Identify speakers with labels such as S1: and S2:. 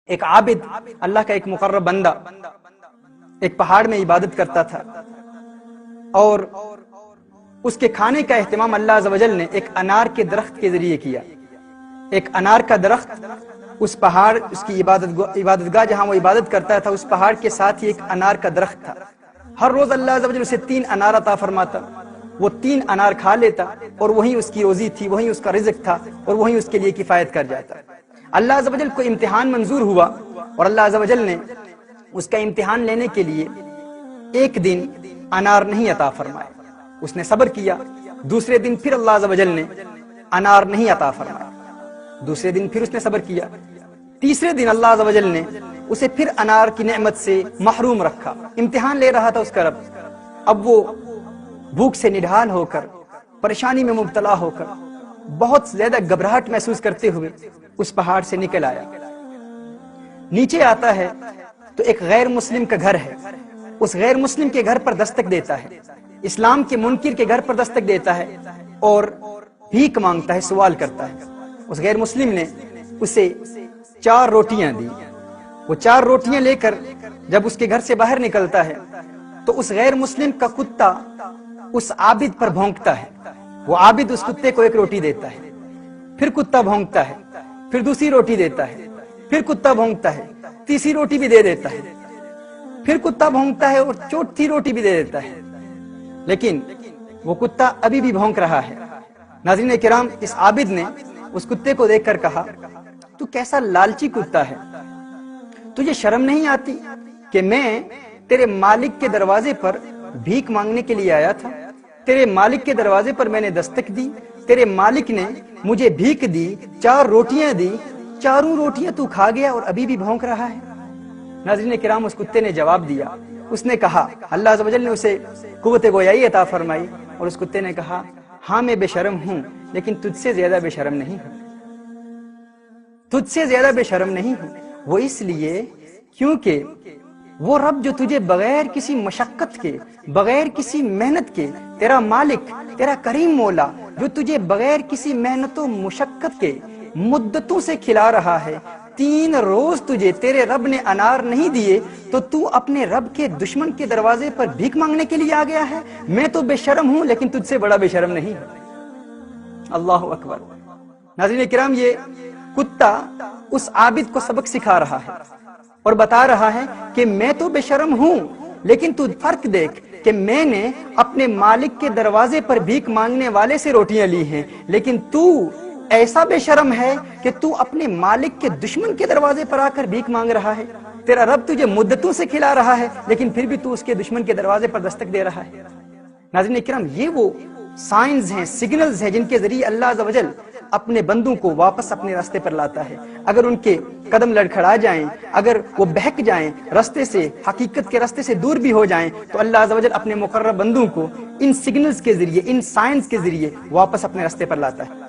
S1: ایک عابد، اللہ کا ایک مقرب بندہ ایک پہاڑ میں عبادت کرتا تھا، اور اس کے کھانے کا اہتمام اللہ عز و جل نے ایک انار کے درخت کے ذریعے کیا۔ ایک انار کا درخت اس پہاڑ، اس کی عبادت گاہ جہاں وہ عبادت کرتا تھا، اس پہاڑ کے ساتھ ہی ایک انار کا درخت تھا۔ ہر روز اللہ عز و جل اسے 3 انار عطا فرماتا، وہ 3 انار کھا لیتا، اور وہیں اس کی روزی تھی، وہیں اس کا رزق تھا، اور وہیں اس کے لیے کفایت کر جاتا۔ اللہ عز و جل کو امتحان منظور ہوا، اور اللہ عز و جل نے اس کا امتحان لینے کے لیے ایک دن انار نہیں عطا فرمائے۔ اس نے صبر کیا، دوسرے دن پھر اللہ عز و جل نے انار نہیں عطا فرمایا، دوسرے دن پھر اس نے صبر کیا، تیسرے دن اللہ عز و جل نے اسے پھر انار کی نعمت سے محروم رکھا۔ امتحان لے رہا تھا اس کا رب۔ اب وہ بھوک سے نڈھال ہو کر، پریشانی میں مبتلا ہو کر، بہت زیادہ گھبراہٹ محسوس کرتے ہوئے اس پہاڑ سے نکل آیا۔ نیچے آتا ہے تو ایک غیر مسلم کا گھر ہے، اس غیر مسلم کے گھر پر دستک دیتا ہے، اسلام کے منکر کے گھر پر دستک دیتا ہے، اور بھیک مانگتا ہے، سوال کرتا ہے۔ اس غیر مسلم نے اسے 4 روٹیاں دی۔ وہ 4 روٹیاں لے کر جب اس کے گھر سے باہر نکلتا ہے تو اس غیر مسلم کا کتا اس عابد پر بھونکتا ہے۔ وہ عابد اس کتے کو 1 روٹی دیتا ہے، پھر کتا بھونکتا ہے، پھر دوسری روٹی دیتا ہے، پھر کتا بھونکتا ہے، تیسری روٹی بھی دے دیتا ہے، پھر کتا بھونکتا ہے اور چوتھی روٹی بھی دے دیتا ہے، لیکن وہ کتا ابھی بھی بھونک رہا ہے۔ ناظرین کرام، اس عابد نے اس کتے کو دیکھ کر کہا، تو کیسا لالچی کتا ہے، تجھے شرم نہیں آتی کہ میں تیرے مالک کے دروازے پر بھیک مانگنے کے لیے آیا تھا، تیرے مالک کے دروازے پر میں نے دستک دی، تیرے مالک نے مجھے بھیک دی، 4 روٹیاں دی، چاروں روٹیاں تو کھا گیا اور ابھی بھی بھونک رہا ہے۔ ناظرین کرام، اس کتے نے جواب دیا، اس نے کہا، اللہ عز و جل نے اسے قوت گویائی عطا فرمائی، اور اس کتے نے کہا، ہاں میں بے شرم ہوں، لیکن تجھ سے زیادہ بے شرم نہیں ہوں، تجھ سے زیادہ بے شرم نہیں ہوں۔ وہ اس لیے کیونکہ وہ رب جو تجھے بغیر کسی مشقت کے، بغیر کسی محنت کے، تیرا مالک، تیرا کریم مولا جو تجھے بغیر کسی محنت و مشقت کے مدتوں سے کھلا رہا ہے، 3 روز تجھے تیرے رب نے انار نہیں دیے تو تو اپنے رب کے دشمن کے دروازے پر بھیک مانگنے کے لیے آ گیا ہے۔ میں تو بے شرم ہوں، لیکن تجھ سے بڑا بے شرم نہیں ہوں۔ اللہ اکبر۔ ناظرین کرام، یہ کتا اس عابد کو سبق سکھا رہا ہے اور بتا رہا ہے کہ میں تو بے شرم ہوں، لیکن تو فرق دیکھ کہ میں نے اپنے مالک کے دروازے پر بھیک مانگنے والے سے روٹیاں لی ہیں، لیکن تو ایسا بے شرم ہے کہ تو اپنے مالک کے دشمن کے دروازے پر آ کر بھیک مانگ رہا ہے۔ تیرا رب تجھے مدتوں سے کھلا رہا ہے، لیکن پھر بھی تو اس کے دشمن کے دروازے پر دستک دے رہا ہے۔ ناظرین کرام، یہ وہ سائنز ہیں، سگنلز ہیں جن کے ذریعے اللہ عز و جل اپنے بندوں کو واپس اپنے راستے پر لاتا ہے۔ اگر ان کے قدم لڑکھڑا جائیں، اگر وہ بہک جائیں، راستے سے، حقیقت کے راستے سے دور بھی ہو جائیں، تو اللہ عز و جل اپنے مقرب بندوں کو ان سگنلز کے ذریعے، ان سائنز کے ذریعے واپس اپنے راستے پر لاتا ہے۔